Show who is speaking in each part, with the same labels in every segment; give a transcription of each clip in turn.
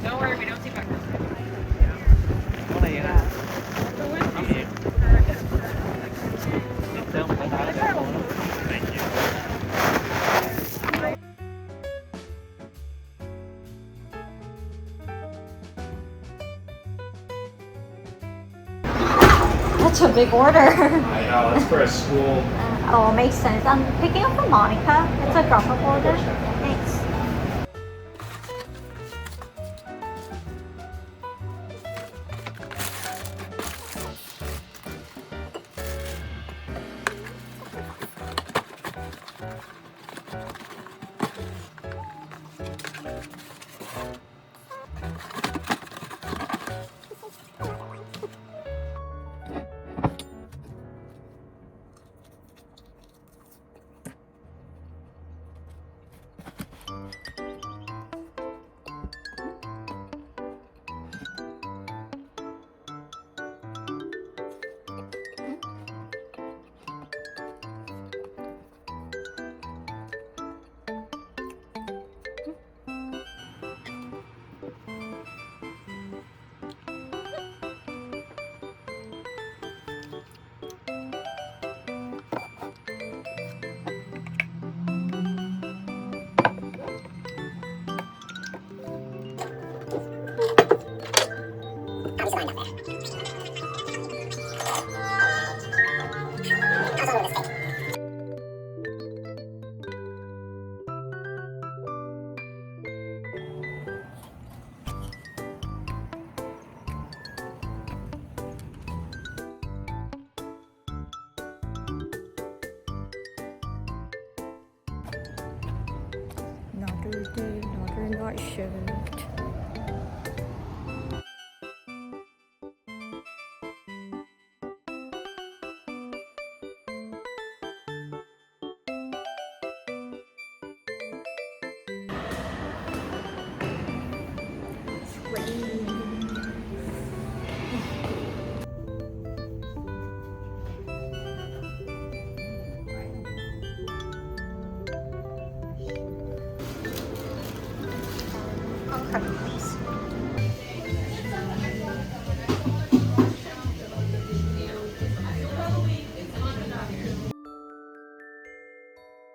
Speaker 1: Don't worry, we don't see backwards.
Speaker 2: That's a big order.
Speaker 3: I know, it's for a school.
Speaker 2: Oh, makes sense. I'm picking up for Monica. It's a drop-off order. Thanks. Another day, another night shift.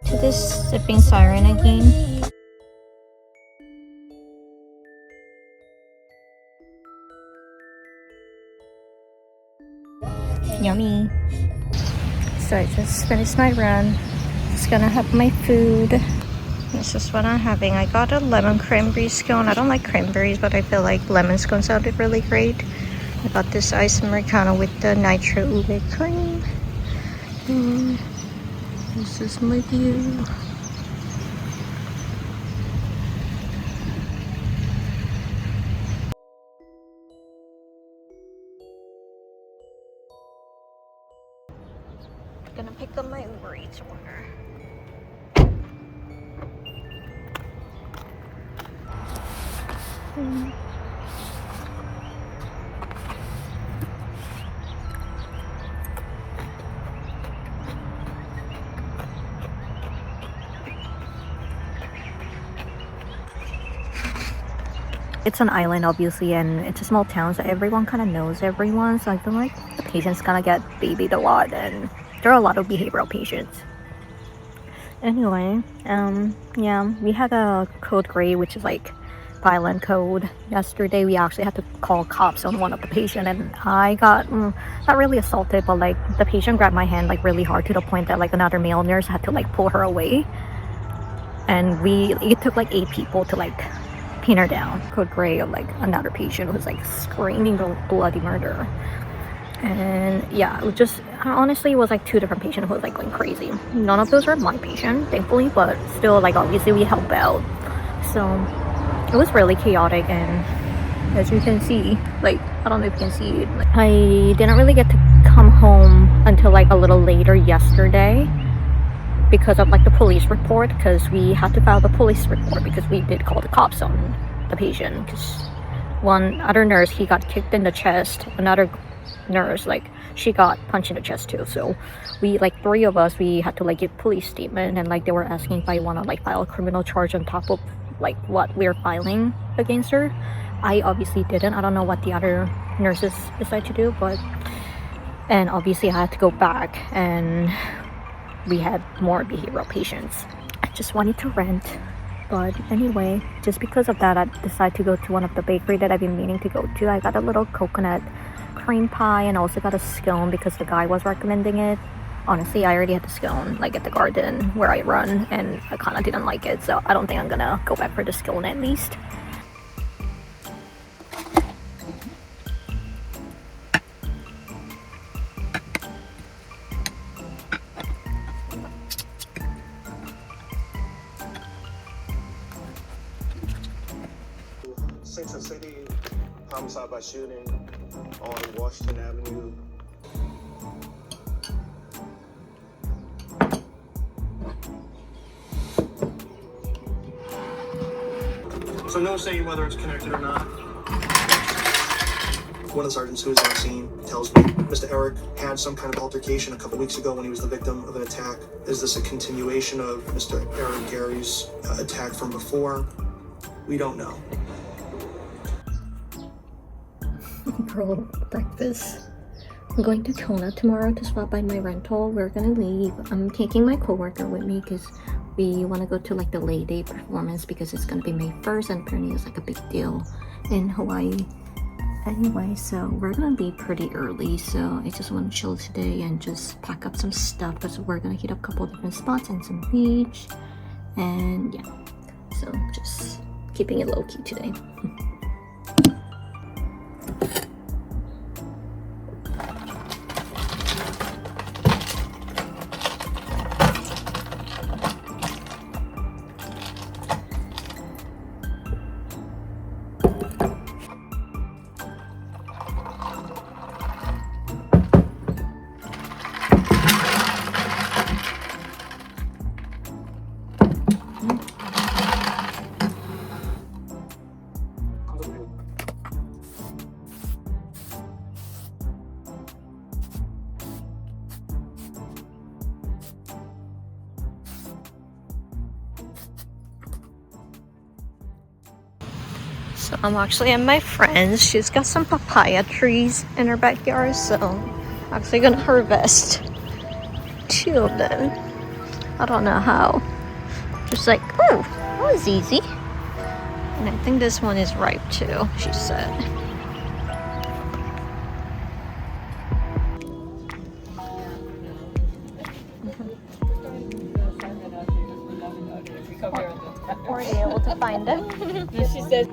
Speaker 2: To this sipping siren again. Yummy. So I just finished my run. Just gonna have my food. This is what I'm having. I got a lemon cranberry scone. I don't like cranberries, but I feel like lemon scone sounded really great. I got this iced Americano with the nitro ube cream. And this is my view. Gonna pick up my Uber Eats order. It's an island, obviously, and it's a small town, so everyone kind of knows everyone. So I feel like the patients kind of get babied a lot, and there are a lot of behavioral patients. Anyway, yeah, we had a code gray, which is like violent code. Yesterday, we actually had to call cops on one of the patient, and I got not really assaulted, but like the patient grabbed my hand like really hard to the point that like another male nurse had to like pull her away, and it took like 8 people to like pin her down. Code gray of like another patient who was like screaming bloody murder. And yeah, it was just honestly, it was like 2 different patients who was like going crazy. None of those are my patient, thankfully, but still, like obviously we help out. So it was really chaotic, and as you can see, like I don't know if you can see it, like, I didn't really get to come home until like a little later yesterday because of like the police report, because we had to file the police report because we did call the cops on the patient, because one other nurse, he got kicked in the chest, another nurse, like she got punched in the chest too. So we, like 3 of us, we had to like give police statement, and like they were asking if I want to like file a criminal charge on top of like what we're filing against her. I obviously didn't. I don't know what the other nurses decide to do, but and obviously I had to go back, and we had more behavioral patients. I just wanted to rent, but anyway, just because of that, I decided to go to one of the bakery that I've been meaning to go to. I got a little coconut cream pie, and also got a scone because the guy was recommending it. Honestly, I already had the scone like at the garden where I run, and I kind of didn't like it, so I don't think I'm gonna go back for the scone at least.
Speaker 4: Central City, homicide by shooting on Washington Avenue. So no saying whether it's connected or not. One of the sergeants who was on scene tells me Mr. Eric had some kind of altercation a couple weeks ago when he was the victim of an attack. Is this a continuation of Mr. Eric Gary's attack from before? We don't know.
Speaker 2: Girl, breakfast. I'm going to Kona tomorrow to swap by my rental. We're gonna leave. I'm taking my coworker with me because we want to go to like the Lay Day performance, because it's gonna be May 1st, and apparently it's like a big deal in Hawaii. Anyway, so we're gonna leave pretty early, so I just want to chill today and just pack up some stuff, because we're gonna hit up a couple different spots and some beach, and yeah, so just keeping it low-key today. So I'm actually at my friend's. She's got some papaya trees in her backyard, so I'm actually gonna harvest 2 of them. I don't know how. Just like, oh, that was easy. And I think this one is ripe too, she said. Were you able to find them?
Speaker 1: She said,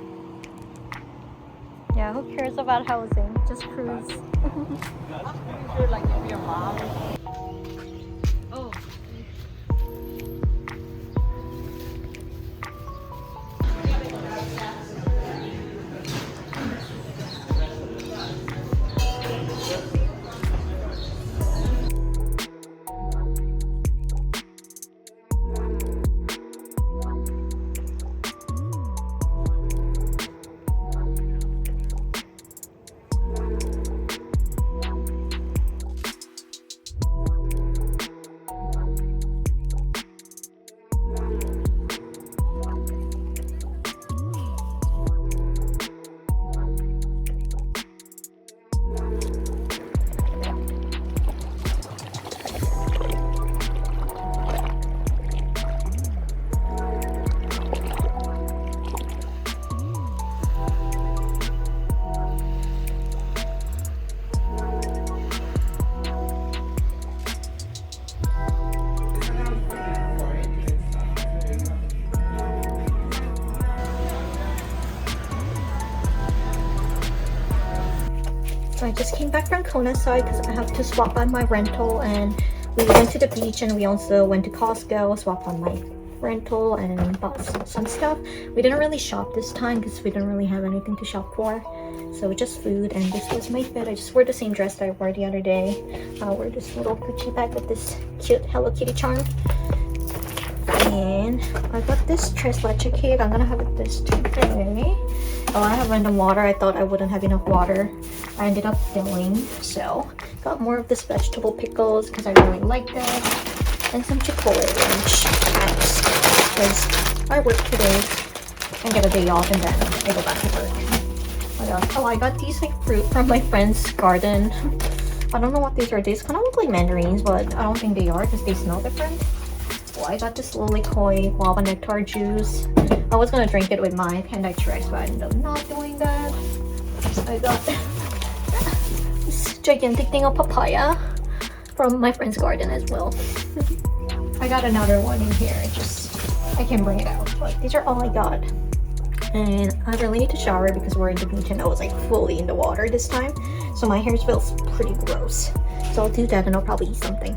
Speaker 2: Yeah, who cares about housing? Just cruise.
Speaker 1: you're like your mom. Oh.
Speaker 2: I just came back from Kona side because I have to swap on my rental, and we went to the beach and we also went to Costco, swap on my rental and bought some stuff. We didn't really shop this time because we didn't really have anything to shop for. So just food, and this was my fit. I just wore the same dress that I wore the other day. I wore this little Gucci bag with this cute Hello Kitty charm. And I got this tres leche cake. I'm gonna have it this today. Oh, I have random water. I thought I wouldn't have enough water. I ended up filling. So got more of this vegetable pickles because I really like that. And some Chipotle ranch wraps because I work today and get a day off, and then I go back to work. What else? Oh, I got these like fruit from my friend's garden. I don't know what these are. These kind of look like mandarins, but I don't think they are because they smell different. Oh, I got this little koi guava nectar juice. I was gonna drink it with my Panda Express, but I ended up not doing that. I got this gigantic thing of papaya from my friend's garden as well. I got another one in here. I can't bring it out, but these are all I got. And I really need to shower because we're in the beach and I was like fully in the water this time, so my hair smells pretty gross. So I'll do that and I'll probably eat something.